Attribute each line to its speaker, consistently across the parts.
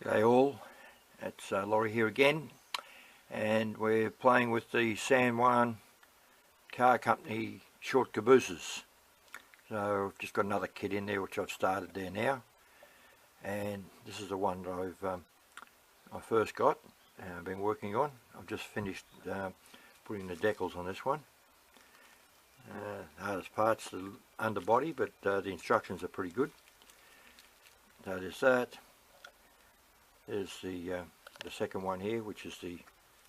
Speaker 1: G'day all, it's Laurie here again, and we're playing with the San Juan car company short cabooses. So I've just got another kit in there which I've started there now, and this is the one that I first got and I've been working on. I've just finished putting the decals on this one. The hardest part's the underbody, but the instructions are pretty good. So there's that. There's the second one here, which is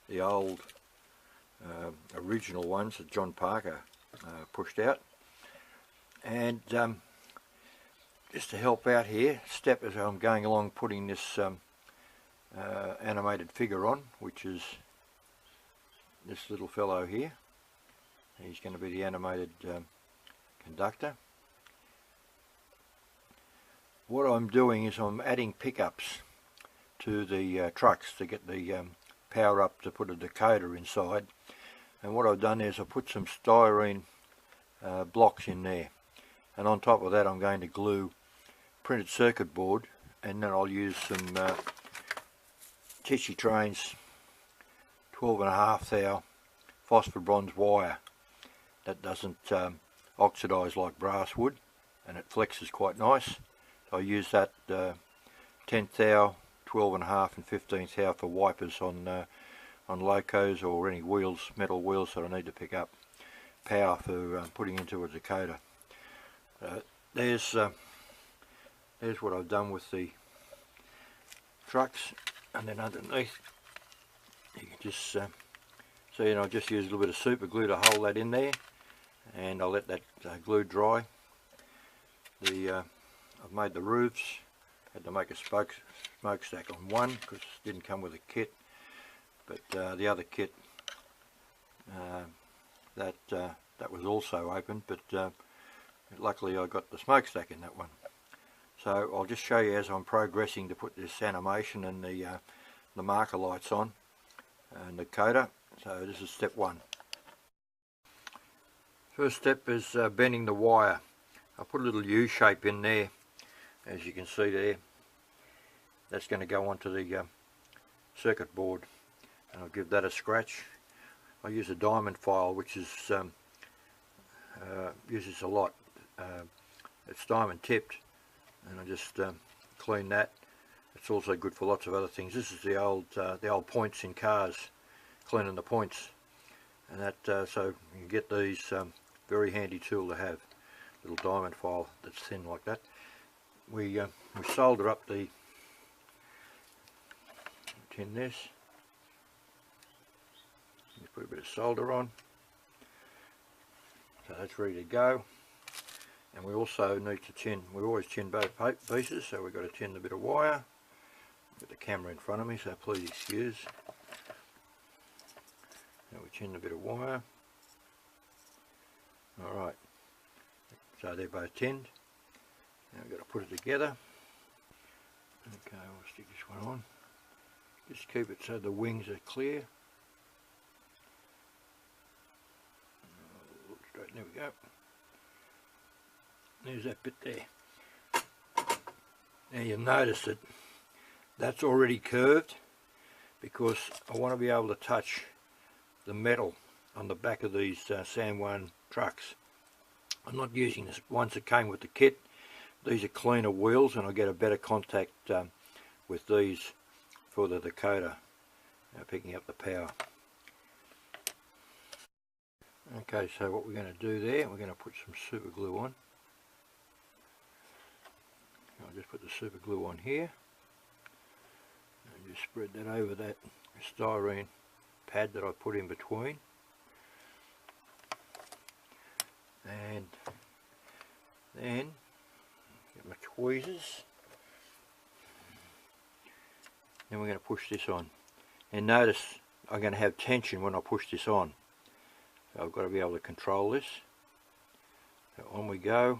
Speaker 1: the old original ones that John Parker pushed out. And just to help out here, step as I'm going along putting this animated figure on, which is this little fellow here. He's going to be the animated conductor. What I'm doing is I'm adding pickups to the trucks to get the power up to put a decoder inside, and what I've done is I've put some styrene blocks in there, and on top of that I'm going to glue printed circuit board, and then I'll use some Tissue Trains 12.5 thou phosphor bronze wire that doesn't oxidize like brass would, and it flexes quite nice. So I use that 10 thou, 12.5 and 15 thou for wipers on locos or any wheels, metal wheels that I need to pick up power for putting into a decoder. There's what I've done with the trucks, and then underneath you can just see, and I'll just use a little bit of super glue to hold that in there, and I'll let that glue dry. I've made the roofs. Had to make a smokestack on one because it didn't come with a kit, but the other kit that was also open, but luckily I got the smokestack in that one. So I'll just show you as I'm progressing to put this animation and the marker lights on and the decoder. So this is step one. First step is bending the wire. I put a little U shape in there, as you can see there. That's going to go onto the circuit board, and I'll give that a scratch. I use a diamond file, which is uses a lot. It's diamond tipped, and I just clean that. It's also good for lots of other things. This is the old points in cars, cleaning the points, and that so you get these very handy tool to have. Little diamond file that's thin like that. We solder up the tin this. You put a bit of solder on, so that's ready to go. And we also need to tin. We always tin both pieces, so we've got to tin a bit of wire. I've got the camera in front of me, so please excuse. So we tin a bit of wire. All right. So they're both tinned. Now we've got to put it together. Okay, we'll stick this one on. Just keep it so the wings are clear. Look straight, there we go. There's that bit there. Now you'll notice that that's already curved, because I want to be able to touch the metal on the back of these San Juan trucks. I'm not using the ones that came with the kit. These are cleaner wheels, and I get a better contact with these for the decoder, picking up the power. Okay, so what we're going to do there, we're going to put some super glue on. I'll just put the super glue on here, and just spread that over that styrene pad that I put in between. And then get my tweezers. Then we're going to push this on. And notice I'm going to have tension when I push this on. So I've got to be able to control this. So on we go.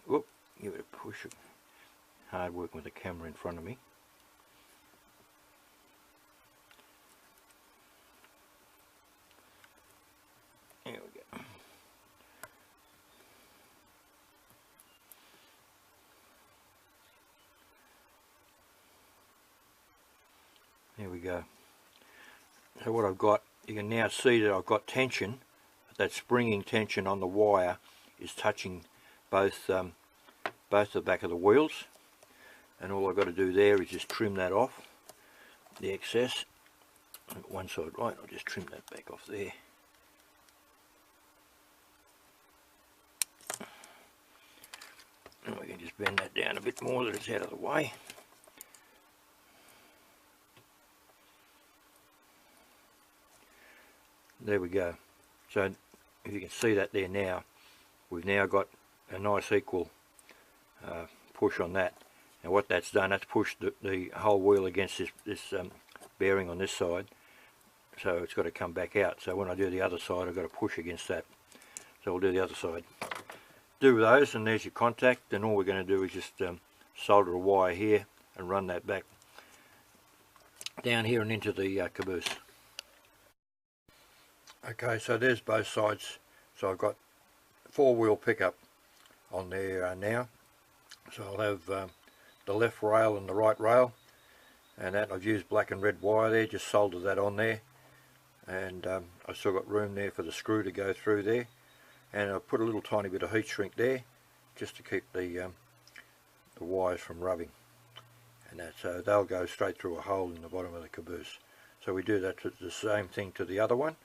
Speaker 1: Whoop, give it a push. Hard working with the camera in front of me. There we go. There we go. So what I've got, you can now see that I've got tension. That springing tension on the wire is touching both the back of the wheels, and all I've got to do there is just trim that off, the excess. One side right, I'll just trim that back off there. And we can just bend that down a bit more that it's out of the way. There we go. So if you can see that there now, we've now got a nice equal push on that. Now what that's done, that's pushed the whole wheel against this bearing on this side, so it's got to come back out. So when I do the other side, I've got to push against that. So we'll do the other side. Do those, and there's your contact, and all we're going to do is just solder a wire here and run that back down here and into the caboose. Okay, so there's both sides. So I've got 4-wheel pickup on there now. So I'll have the left rail and the right rail, and that I've used black and red wire there, just soldered that on there, and I've still got room there for the screw to go through there, and I've put a little tiny bit of heat shrink there just to keep the wires from rubbing, and that, so they'll go straight through a hole in the bottom of the caboose. So we do that to the same thing to the other one,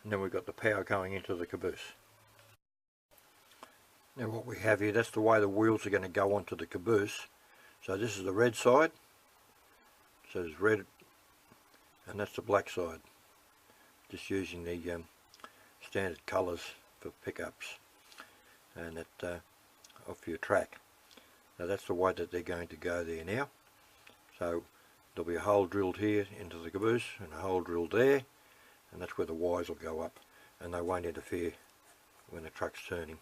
Speaker 1: and then we've got the power going into the caboose. Now what we have here, that's the way the wheels are going to go onto the caboose. So this is the red side, so there's red, and that's the black side. Just using the standard colours for pickups, and that off your track. Now that's the way that they're going to go there now. So there'll be a hole drilled here into the caboose and a hole drilled there, and that's where the wires will go up, and they won't interfere when the truck's turning.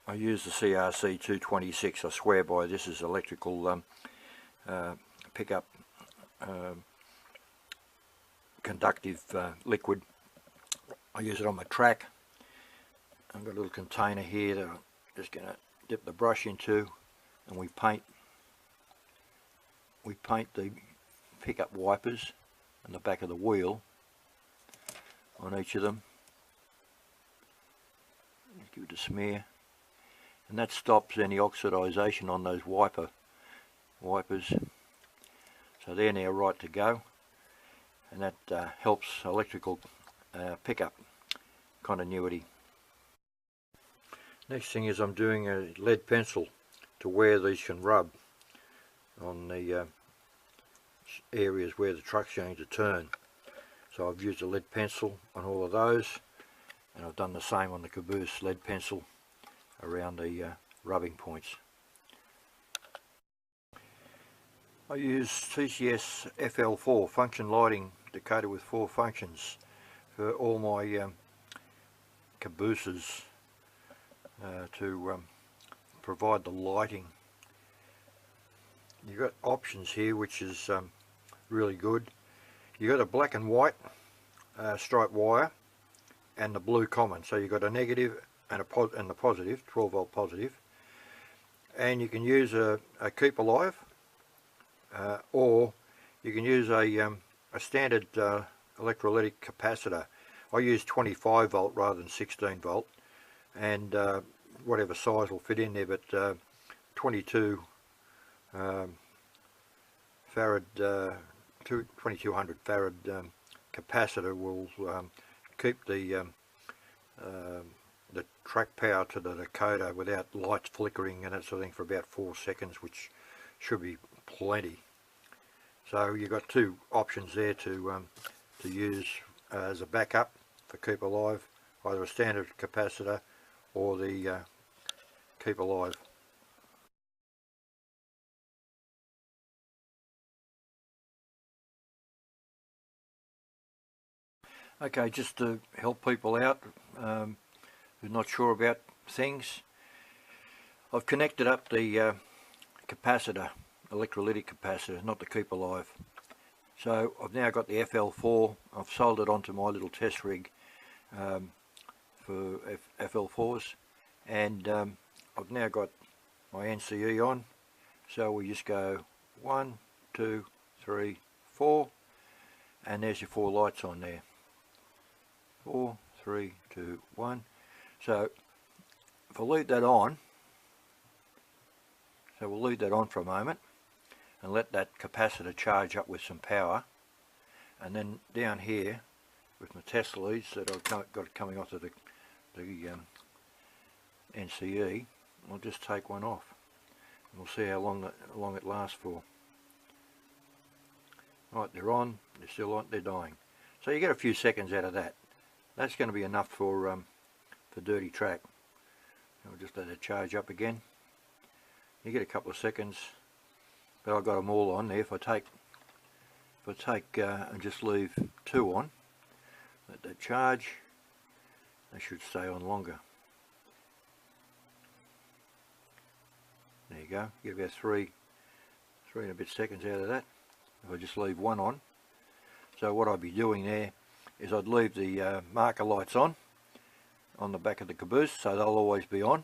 Speaker 1: I use the CRC 226. I swear by this is electrical pickup conductive liquid. I use it on my track. I've got a little container here that I'm just going to dip the brush into, and we paint the pickup wipers and the back of the wheel on each of them. Just give it a smear, and that stops any oxidization on those wipers. So they're now right to go, and that helps electrical pickup continuity. Next thing is I'm doing a lead pencil to where these can rub on the areas where the truck's going to turn. So I've used a lead pencil on all of those, and I've done the same on the caboose, lead pencil around the rubbing points. I use TCS FL4 function lighting decoder with 4 functions for all my cabooses to provide the lighting. You've got options here which is really good. You've got a black and white striped wire and the blue common, so you've got a negative and the positive, 12 volt positive, and you can use a keep alive, or you can use a standard electrolytic capacitor. I use 25 volt rather than 16 volt, and whatever size will fit in there, but 22 farad, 2200 farad capacitor will keep the track power to the decoder without lights flickering and that sort of thing for about 4 seconds, which should be plenty. So you've got 2 options there to use as a backup for keep alive, either a standard capacitor or the keep alive. Okay, just to help people out who're not sure about things, I've connected up the capacitor, electrolytic capacitor, not the keep alive. So I've now got the FL4. I've soldered onto my little test rig for FL4s, and I've now got my NCE on. So we just go 1, 2, 3, 4, and there's your 4 lights on there. 4, 3, 2, 1. So if I leave that on, so we'll leave that on for a moment and let that capacitor charge up with some power, and then down here with my test leads that I've got coming off of the NCE, I'll just take one off and we'll see how long it lasts for. Right, they're on, they're still on, they're dying. So you get a few seconds out of that. That's going to be enough for dirty track. I'll just let it charge up again. You get a couple of seconds, but I've got them all on there. If I take and just leave 2 on, let that charge, they should stay on longer. There you go. Get about three and a bit seconds out of that. If I just leave 1 on. So what I'd be doing there is I'd leave the marker lights on the back of the Caboose, so they'll always be on,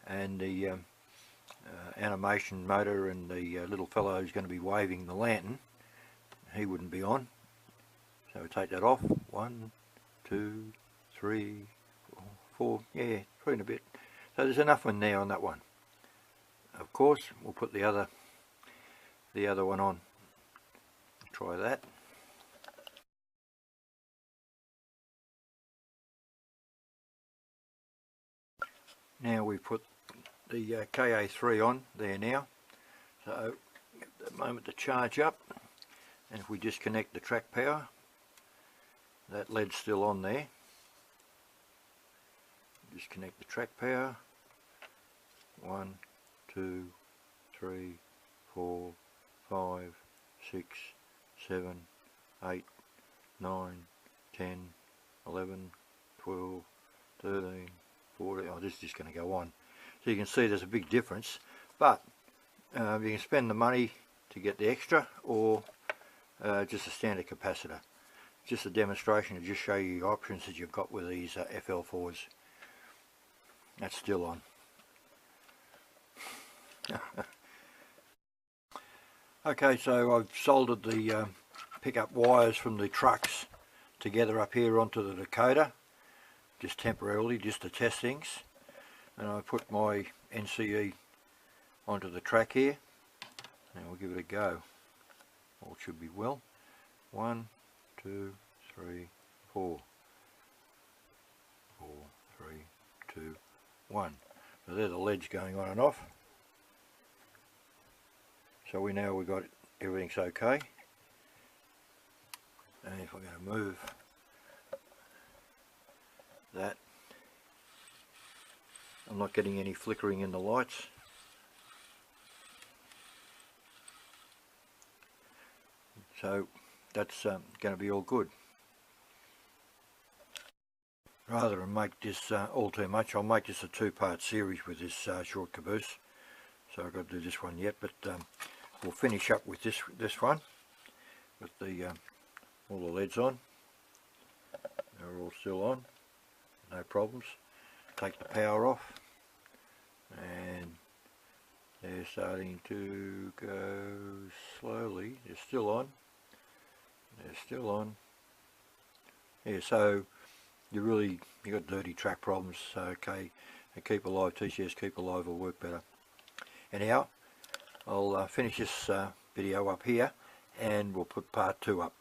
Speaker 1: and the animation motor and the little fellow who's going to be waving the lantern, he wouldn't be on. So we take that off. 1, 2, 3, 4, yeah, 3 and a bit. So there's enough in there on that one. Of course, we'll put the other one on. Try that. Now we put the KA3 on there now. So at the moment to charge up, and if we disconnect the track power, that lead's still on there. Disconnect the track power. 1, 2, 3, 4, 5, 6, 7, 8, 9, 10, 11, 12, 13, 14. Oh, this is just going to go on. So you can see there's a big difference, but you can spend the money to get the extra, or just a standard capacitor. Just a demonstration to just show you the options that you've got with these FL4s. That's still on. Okay, so I've soldered the pickup wires from the trucks together up here onto the decoder, just temporarily, just to test things. And I put my NCE onto the track here, and we'll give it a go. All should be well. 1, 2, 3, 4. 4, 3, 2, 1. So there's the LEDs going on and off. So we've got everything's okay. And if I'm going to move that, I'm not getting any flickering in the lights. So that's going to be all good. Rather than make this all too much, I'll make this a 2-part series with this short Caboose. So I've got to do this one yet, but we'll finish up with this one with the all the LEDs on. They're all still on, no problems. Take the power off, and they're starting to go slowly. They're still on. They're still on. Yeah, so you got dirty track problems. So okay, Keep Alive, TCS Keep Alive will work better. Anyhow, I'll finish this video up here, and we'll put part 2 up.